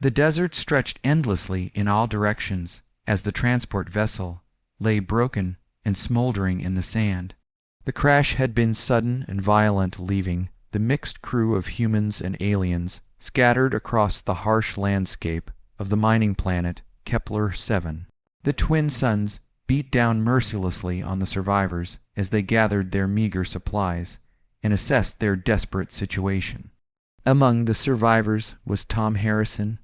The desert stretched endlessly in all directions as the transport vessel lay broken and smoldering in the sand. The crash had been sudden and violent, leaving the mixed crew of humans and aliens scattered across the harsh landscape of the mining planet Kepler-7. The twin suns beat down mercilessly on the survivors as they gathered their meager supplies and assessed their desperate situation. Among the survivors was Tom Harrison,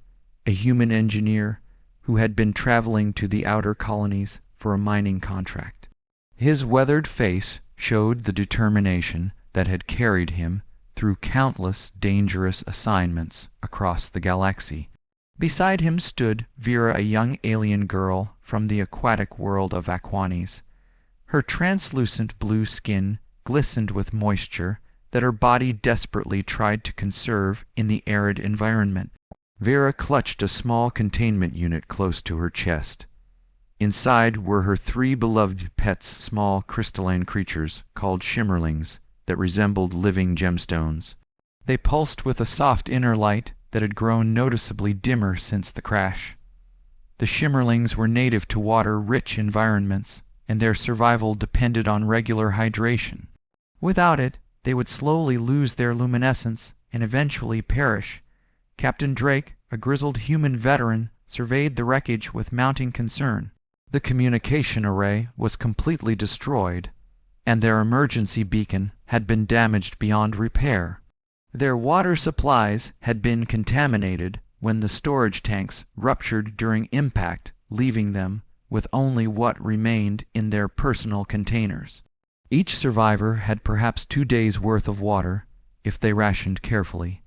a human engineer who had been traveling to the outer colonies for a mining contract. His weathered face showed the determination that had carried him through countless dangerous assignments across the galaxy. Beside him stood Vera, a young alien girl from the aquatic world of Aquanis. Her translucent blue skin glistened with moisture that her body desperately tried to conserve in the arid environment. Vera clutched a small containment unit close to her chest. Inside were her 3 beloved pets, small crystalline creatures called shimmerlings that resembled living gemstones. They pulsed with a soft inner light that had grown noticeably dimmer since the crash. The shimmerlings were native to water-rich environments, and their survival depended on regular hydration. Without it, they would slowly lose their luminescence and eventually perish. Captain Drake, a grizzled human veteran, surveyed the wreckage with mounting concern. The communication array was completely destroyed, and their emergency beacon had been damaged beyond repair. Their water supplies had been contaminated when the storage tanks ruptured during impact, leaving them with only what remained in their personal containers. Each survivor had perhaps 2 days' worth of water, if they rationed carefully.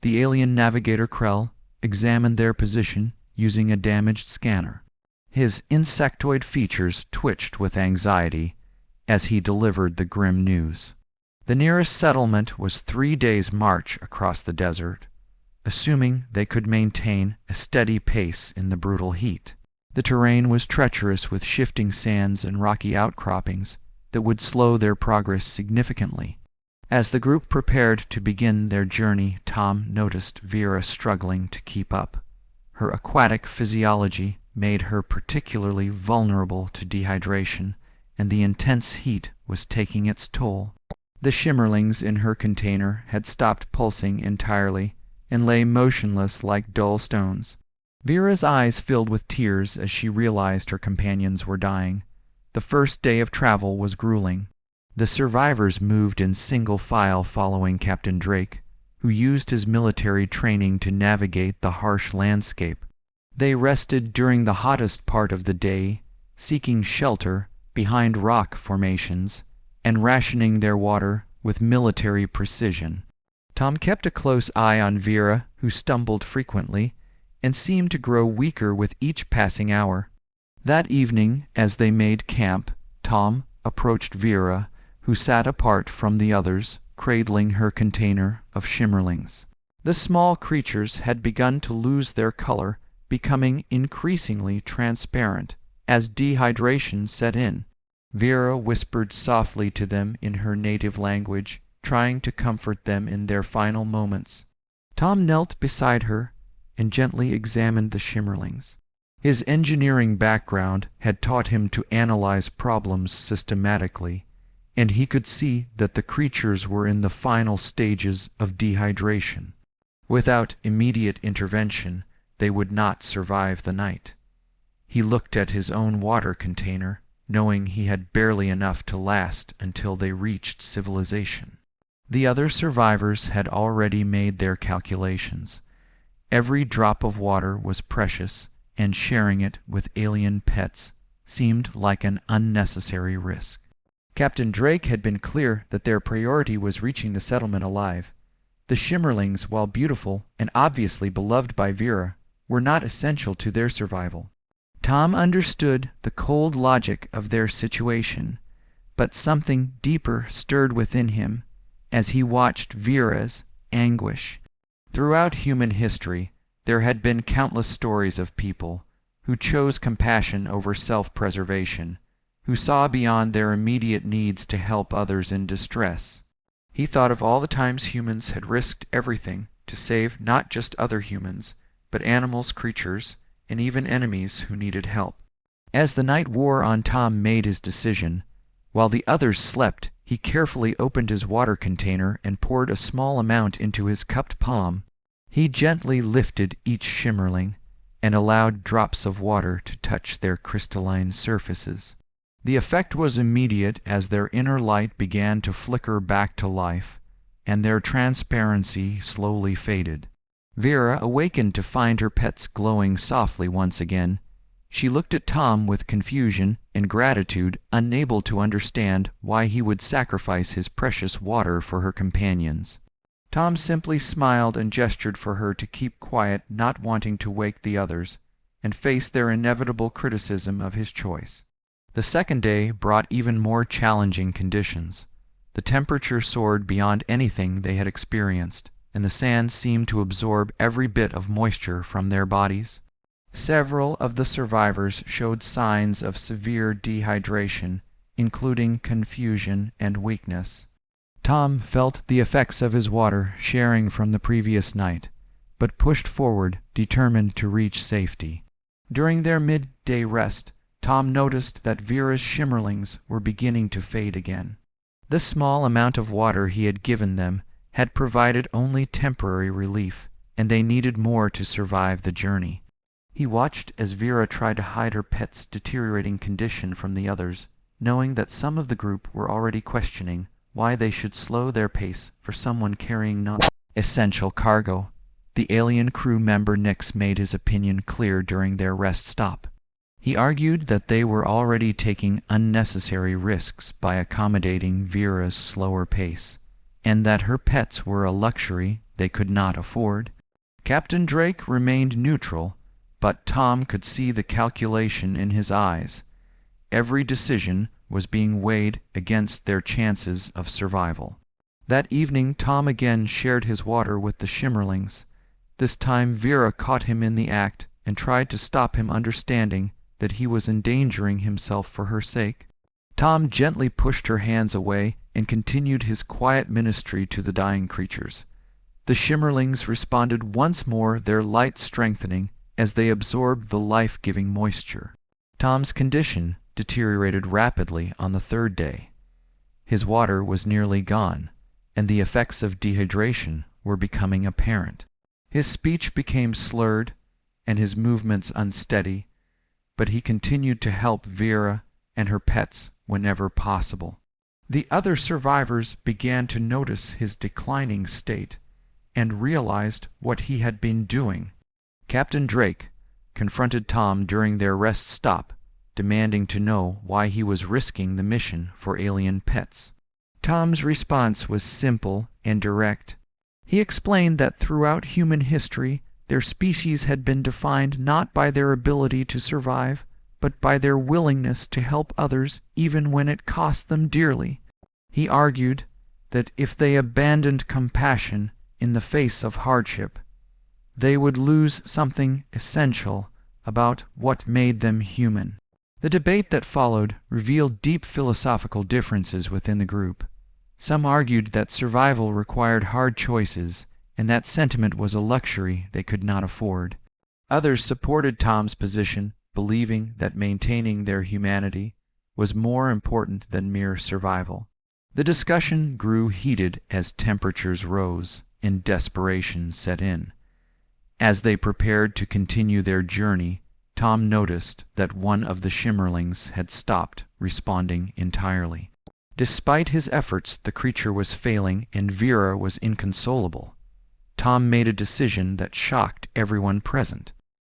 The alien navigator Krell examined their position using a damaged scanner. His insectoid features twitched with anxiety as he delivered the grim news. The nearest settlement was 3 days' march across the desert, assuming they could maintain a steady pace in the brutal heat. The terrain was treacherous with shifting sands and rocky outcroppings that would slow their progress significantly. As the group prepared to begin their journey, Tom noticed Vera struggling to keep up. Her aquatic physiology made her particularly vulnerable to dehydration, and the intense heat was taking its toll. The shimmerlings in her container had stopped pulsing entirely and lay motionless like dull stones. Vera's eyes filled with tears as she realized her companions were dying. The first day of travel was grueling. The survivors moved in single file following Captain Drake, who used his military training to navigate the harsh landscape. They rested during the hottest part of the day, seeking shelter behind rock formations and rationing their water with military precision. Tom kept a close eye on Vera, who stumbled frequently and seemed to grow weaker with each passing hour. That evening, as they made camp, Tom approached Vera, who sat apart from the others, cradling her container of shimmerlings. The small creatures had begun to lose their color, becoming increasingly transparent as dehydration set in. Vera whispered softly to them in her native language, trying to comfort them in their final moments. Tom knelt beside her and gently examined the shimmerlings. His engineering background had taught him to analyze problems systematically, and he could see that the creatures were in the final stages of dehydration. Without immediate intervention, they would not survive the night. He looked at his own water container, knowing he had barely enough to last until they reached civilization. The other survivors had already made their calculations. Every drop of water was precious, and sharing it with alien pets seemed like an unnecessary risk. Captain Drake had been clear that their priority was reaching the settlement alive. The shimmerlings, while beautiful and obviously beloved by Vera, were not essential to their survival. Tom understood the cold logic of their situation, but something deeper stirred within him as he watched Vera's anguish. Throughout human history, there had been countless stories of people who chose compassion over self-preservation, who saw beyond their immediate needs to help others in distress. He thought of all the times humans had risked everything to save not just other humans, but animals, creatures, and even enemies who needed help. As the night wore on, Tom made his decision. While the others slept, he carefully opened his water container and poured a small amount into his cupped palm. He gently lifted each shimmerling and allowed drops of water to touch their crystalline surfaces. The effect was immediate as their inner light began to flicker back to life, and their transparency slowly faded. Vera awakened to find her pets glowing softly once again. She looked at Tom with confusion and gratitude, unable to understand why he would sacrifice his precious water for her companions. Tom simply smiled and gestured for her to keep quiet, not wanting to wake the others and face their inevitable criticism of his choice. The second day brought even more challenging conditions. The temperature soared beyond anything they had experienced, and the sand seemed to absorb every bit of moisture from their bodies. Several of the survivors showed signs of severe dehydration, including confusion and weakness. Tom felt the effects of his water sharing from the previous night, but pushed forward, determined to reach safety. During their midday rest, Tom noticed that Vera's shimmerlings were beginning to fade again. The small amount of water he had given them had provided only temporary relief, and they needed more to survive the journey. He watched as Vera tried to hide her pet's deteriorating condition from the others, knowing that some of the group were already questioning why they should slow their pace for someone carrying non-essential cargo. The alien crew member Nix made his opinion clear during their rest stop. He argued that they were already taking unnecessary risks by accommodating Vera's slower pace, and that her pets were a luxury they could not afford. Captain Drake remained neutral, but Tom could see the calculation in his eyes. Every decision was being weighed against their chances of survival. That evening, Tom again shared his water with the shimmerlings. This time Vera caught him in the act and tried to stop him, understanding that he was endangering himself for her sake. Tom gently pushed her hands away and continued his quiet ministry to the dying creatures. The shimmerlings responded once more, their light strengthening as they absorbed the life-giving moisture. Tom's condition deteriorated rapidly on the third day. His water was nearly gone, and the effects of dehydration were becoming apparent. His speech became slurred and his movements unsteady, but he continued to help Vera and her pets whenever possible. The other survivors began to notice his declining state and realized what he had been doing. Captain Drake confronted Tom during their rest stop, demanding to know why he was risking the mission for alien pets. Tom's response was simple and direct. He explained that throughout human history, their species had been defined not by their ability to survive, but by their willingness to help others even when it cost them dearly. He argued that if they abandoned compassion in the face of hardship, they would lose something essential about what made them human. The debate that followed revealed deep philosophical differences within the group. Some argued that survival required hard choices, and that sentiment was a luxury they could not afford. Others supported Tom's position, believing that maintaining their humanity was more important than mere survival. The discussion grew heated as temperatures rose and desperation set in. As they prepared to continue their journey, Tom noticed that one of the shimmerlings had stopped responding entirely. Despite his efforts, the creature was failing and Vera was inconsolable. Tom made a decision that shocked everyone present.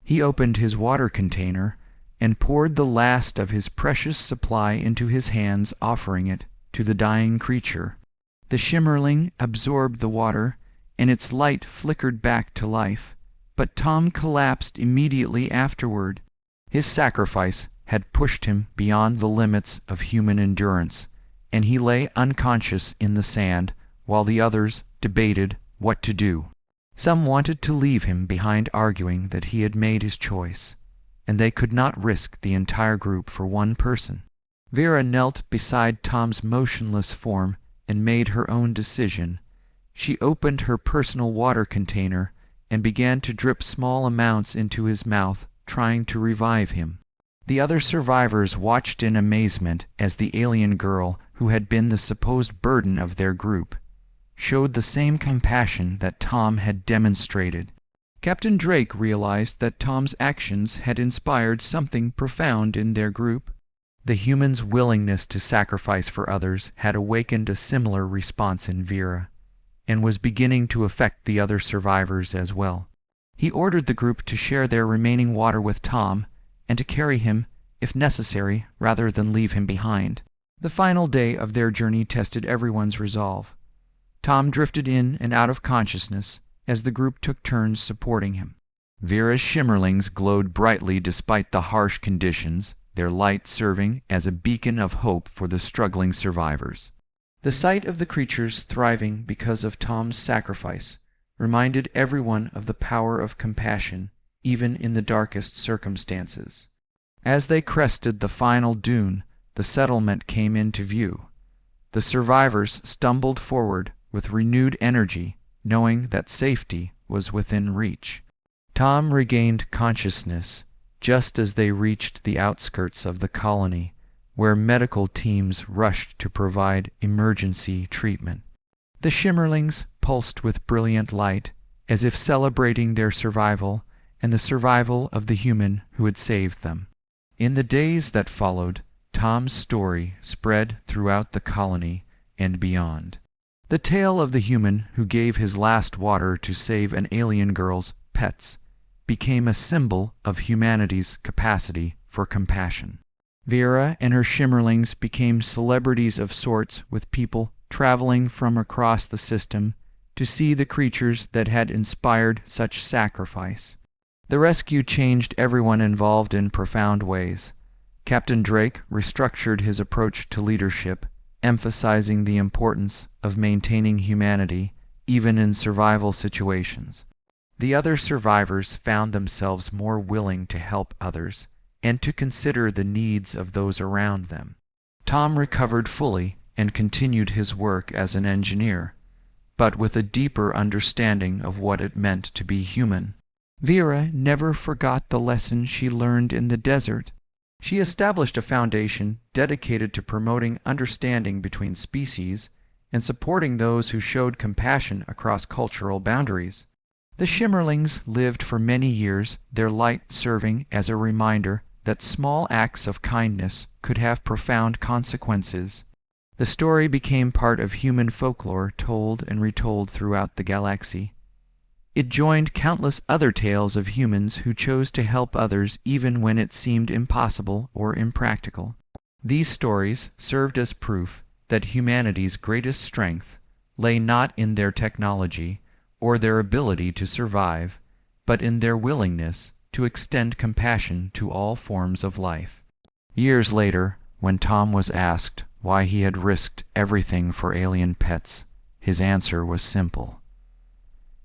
He opened his water container and poured the last of his precious supply into his hands, offering it to the dying creature. The shimmerling absorbed the water, and its light flickered back to life, but Tom collapsed immediately afterward. His sacrifice had pushed him beyond the limits of human endurance, and he lay unconscious in the sand while the others debated what to do. Some wanted to leave him behind, arguing that he had made his choice, and they could not risk the entire group for one person. Vera knelt beside Tom's motionless form and made her own decision. She opened her personal water container and began to drip small amounts into his mouth, trying to revive him. The other survivors watched in amazement as the alien girl, who had been the supposed burden of their group, showed the same compassion that Tom had demonstrated. Captain Drake realized that Tom's actions had inspired something profound in their group. The human's willingness to sacrifice for others had awakened a similar response in Vera, and was beginning to affect the other survivors as well. He ordered the group to share their remaining water with Tom, and to carry him, if necessary, rather than leave him behind. The final day of their journey tested everyone's resolve. Tom drifted in and out of consciousness as the group took turns supporting him. Vera's shimmerlings glowed brightly despite the harsh conditions, their light serving as a beacon of hope for the struggling survivors. The sight of the creatures thriving because of Tom's sacrifice reminded everyone of the power of compassion, even in the darkest circumstances. As they crested the final dune, the settlement came into view. The survivors stumbled forward with renewed energy, knowing that safety was within reach. Tom regained consciousness just as they reached the outskirts of the colony, where medical teams rushed to provide emergency treatment. The shimmerlings pulsed with brilliant light, as if celebrating their survival and the survival of the human who had saved them. In the days that followed, Tom's story spread throughout the colony and beyond. The tale of the human who gave his last water to save an alien girl's pets became a symbol of humanity's capacity for compassion. Vera and her shimmerlings became celebrities of sorts, with people traveling from across the system to see the creatures that had inspired such sacrifice. The rescue changed everyone involved in profound ways. Captain Drake restructured his approach to leadership, emphasizing the importance of maintaining humanity even in survival situations. The other survivors found themselves more willing to help others and to consider the needs of those around them. Tom recovered fully and continued his work as an engineer, but with a deeper understanding of what it meant to be human. Vera never forgot the lesson she learned in the desert. She established a foundation dedicated to promoting understanding between species and supporting those who showed compassion across cultural boundaries. The shimmerlings lived for many years, their light serving as a reminder that small acts of kindness could have profound consequences. The story became part of human folklore told and retold throughout the galaxy. It joined countless other tales of humans who chose to help others even when it seemed impossible or impractical. These stories served as proof that humanity's greatest strength lay not in their technology or their ability to survive, but in their willingness to extend compassion to all forms of life. Years later, when Tom was asked why he had risked everything for alien pets, his answer was simple.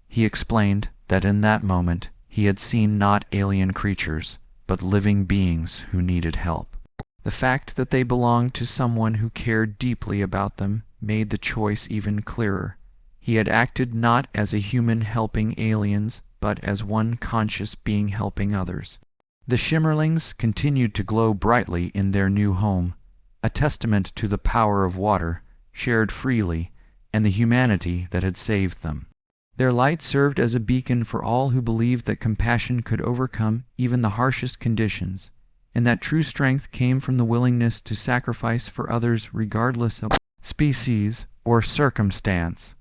He explained that in that moment he had seen not alien creatures, but living beings who needed help. The fact that they belonged to someone who cared deeply about them made the choice even clearer. He had acted not as a human helping aliens, but as one conscious being helping others. The shimmerlings continued to glow brightly in their new home, a testament to the power of water, shared freely, and the humanity that had saved them. Their light served as a beacon for all who believed that compassion could overcome even the harshest conditions, and that true strength came from the willingness to sacrifice for others regardless of species or circumstance.